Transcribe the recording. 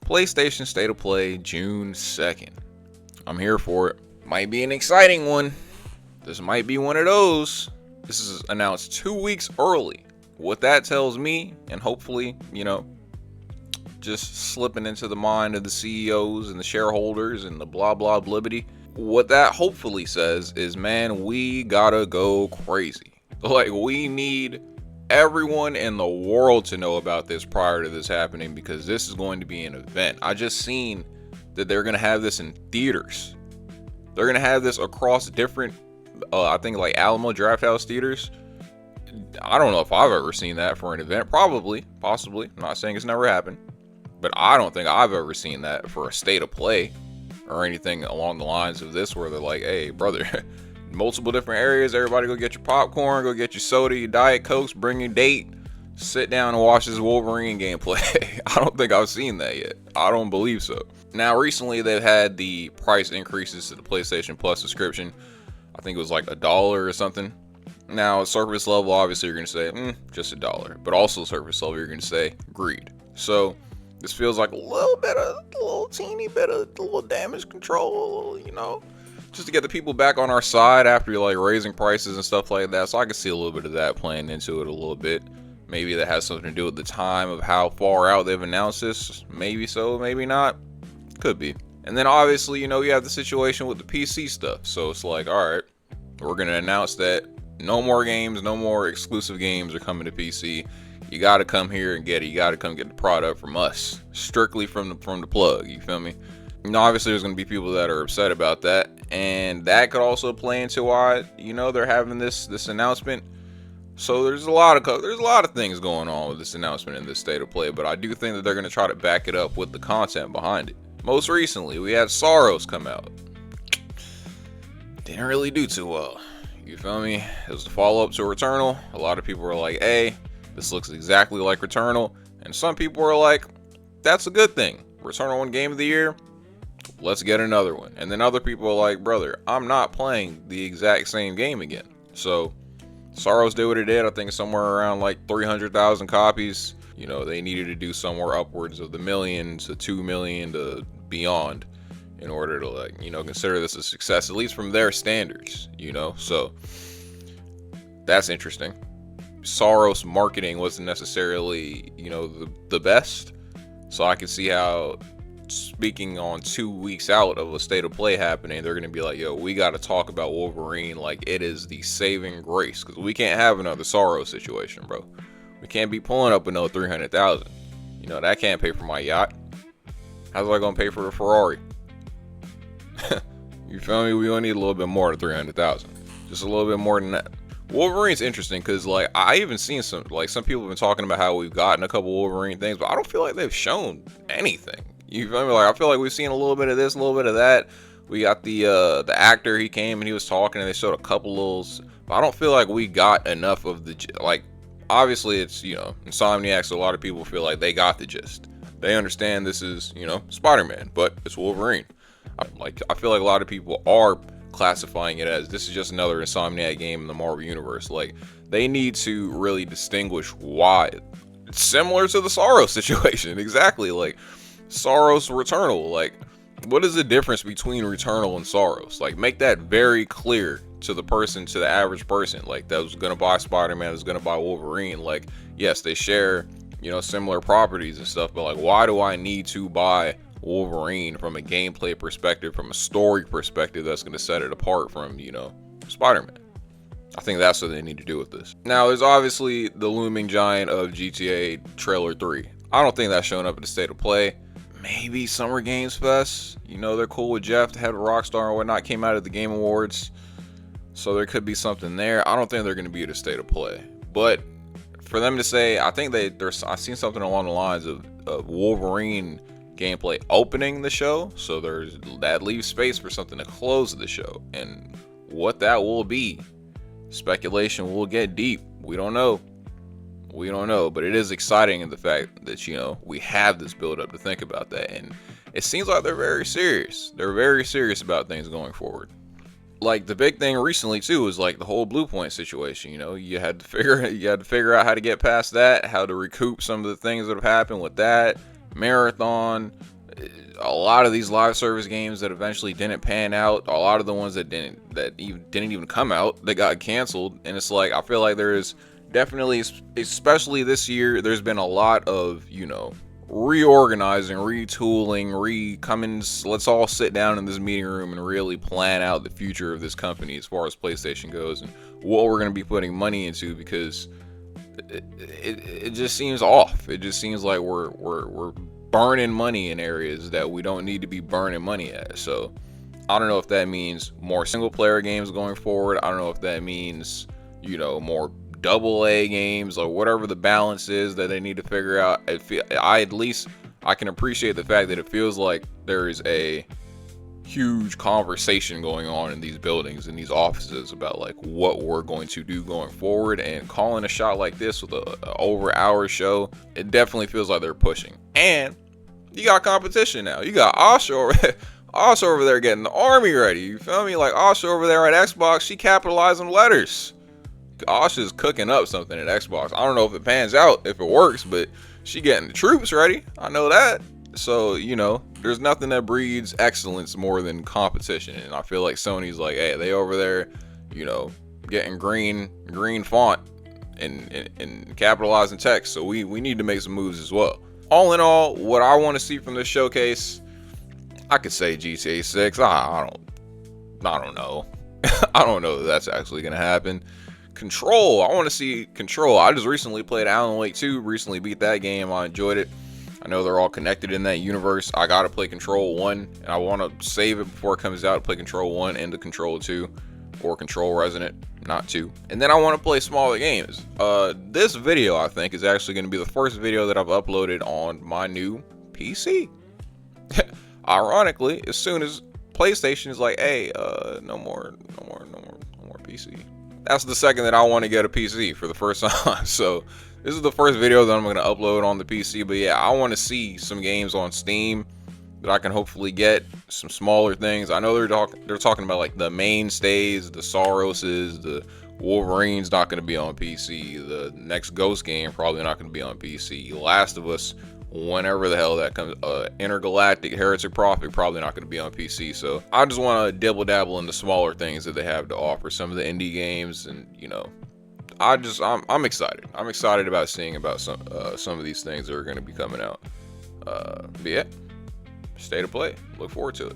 PlayStation State of Play, June 2nd. I'm here for it. Might be an exciting one. This might be one of those. This is announced 2 weeks early. What that tells me, and hopefully, just slipping into the mind of the CEOs and the shareholders and the blah blah blibbity. What that hopefully says is, man, we gotta go crazy. Like, we need everyone in the world to know about this prior to this happening, because this is going to be an event. I just seen that they're gonna have this in theaters. They're gonna have this across different, I think like Alamo Drafthouse theaters. I don't know if I've ever seen that for an event. Probably, possibly. I'm not saying it's never happened, but I don't think I've ever seen that for a State of Play or anything along the lines of this, where they're like, hey, brother, multiple different areas, everybody go get your popcorn, go get your soda, your Diet Cokes, bring your date, sit down and watch this Wolverine gameplay. I don't think I've seen that yet. I don't believe so. Now, recently they've had the price increases to the PlayStation Plus subscription. I think it was like $1 or something. Now, surface level, obviously you're going to say, just $1. But also surface level, you're going to say, greed. So this feels like a little teeny bit of a little damage control, just to get the people back on our side after like raising prices and stuff like that. So I can see a little bit of that playing into it a little bit. Maybe that has something to do with the time of how far out they've announced this. Maybe so, maybe not. Could be. And then obviously, you have the situation with the PC stuff. So it's like, all right, we're going to announce that no more games, no more exclusive games are coming to PC. You got to come here and get it. You got to come get the product from us, strictly from the plug. You feel me? Obviously there's going to be people that are upset about that, and that could also play into why they're having this announcement. So there's a lot of things going on with this announcement in this State of Play, but I do think that they're going to try to back it up with the content behind it. Most recently, we had Soros come out. Didn't really do too well. You feel me? It was the follow-up to Returnal. A lot of people were like, hey, this looks exactly like Returnal. And some people were like, that's a good thing. Returnal won Game of the Year. Let's get another one. And then other people are like, brother, I'm not playing the exact same game again. So Soros did what it did. I think somewhere around like 300,000 copies. They needed to do somewhere upwards of the million to 2 million to beyond in order to consider this a success, at least from their standards, so that's interesting. Soros marketing wasn't necessarily, the best, so I can see how, speaking on 2 weeks out of a State of Play happening, they're going to be like, yo, we got to talk about Wolverine like it is the saving grace, because we can't have another Soros situation, bro. We can't be pulling up another 300,000. That can't pay for my yacht. How's I going to pay for the Ferrari? You feel me? We only need a little bit more than 300,000. Just a little bit more than that. Wolverine's interesting because, like, I even seen some people have been talking about how we've gotten a couple Wolverine things, but I don't feel like they've shown anything. You feel me? Like, I feel like we've seen a little bit of this, a little bit of that. We got the actor, he came and he was talking and they showed a couple littles, but I don't feel like we got enough of the, like, obviously it's, Insomniac, so a lot of people feel like they got the gist. They understand this is, Spider-Man, but it's Wolverine. I feel like a lot of people are classifying it as this is just another Insomniac game in the Marvel Universe. Like, they need to really distinguish why. It's similar to the Soros situation. Exactly. Like, Soros Returnal. Like, what is the difference between Returnal and Soros? Like, make that very clear to the person, to the average person, like, that was going to buy Spider-Man, that's going to buy Wolverine. Like, yes, they share, similar properties and stuff, but like, why do I need to buy Wolverine from a gameplay perspective, from a story perspective that's going to set it apart from, Spider-Man? I think that's what they need to do with this. Now, there's obviously the looming giant of GTA Trailer 3. I don't think that's showing up at the State of Play. Maybe Summer Games Fest. They're cool with Jeff, the head of Rockstar and whatnot, came out at the Game Awards. So there could be something there. I don't think they're going to be at a State of Play. But for them to say, I think I've seen something along the lines of Wolverine gameplay opening the show. So that leaves space for something to close the show. And what that will be, speculation will get deep. We don't know. But it is exciting in the fact that, we have this build up to think about that. And it seems like they're very serious. They're very serious about things going forward. Like, the big thing recently too is like the whole Blue Point situation. You had to figure out how to get past that, how to recoup some of the things that have happened with that Marathon. A lot of these live service games that eventually didn't pan out, a lot of the ones that didn't even come out, they got canceled. And it's like, I feel like there is definitely, especially this year, there's been a lot of, you know, reorganizing, retooling, let's all sit down in this meeting room and really plan out the future of this company as far as PlayStation goes and what we're going to be putting money into, because it just seems off. It just seems like we're burning money in areas that we don't need to be burning money at. So I don't know if that means more single player games going forward. I don't know if that means, you know, more double A games or whatever the balance is that they need to figure out. I can appreciate the fact that it feels like there is a huge conversation going on in these buildings, in these offices, about like what we're going to do going forward. And calling a shot like this with a over hour show, it definitely feels like they're pushing. And you got competition now. You got Asha over there getting the army ready. You feel me? Like Asha over there at Xbox, she capitalizing letters. Asha's cooking up something at Xbox. I don't know if it pans out, if it works, but she getting the troops ready. I know that. So, you know, there's nothing that breeds excellence more than competition. And I feel like Sony's like, hey, they over there, you know, getting green font and capitalizing text. So we need to make some moves as well. All in all, what I want to see from this showcase, I could say GTA 6. I don't know. I don't know if that's actually going to happen. Control. I want to see Control. I just recently played Alan Wake 2. Recently beat that game. I enjoyed it. I know they're all connected in that universe. I got to play Control 1. And I want to save it before it comes out. Play Control 1 and the Control 2. Or Control Resonant. Not 2. And then I want to play smaller games. This video, I think, is actually going to be the first video that I've uploaded on my new PC. Ironically, as soon as PlayStation is like, hey, no more PC. That's the second that I want to get a PC for the first time. So this is the first video that I'm going to upload on the PC. But yeah, I want to see some games on Steam that I can hopefully get, some smaller things. I know they're talking about like the mainstays, the Soroses, the Wolverine's not going to be on PC. The next Ghost game probably not going to be on PC. Last of Us, whenever the hell that comes, Intergalactic, Heretic Prophet, probably not going to be on PC. So I just want to dibble dabble in the smaller things that they have to offer, some of the indie games. And you know, I'm excited. I'm excited about seeing about some of these things that are going to be coming out. But yeah, stay to play. Look forward to it.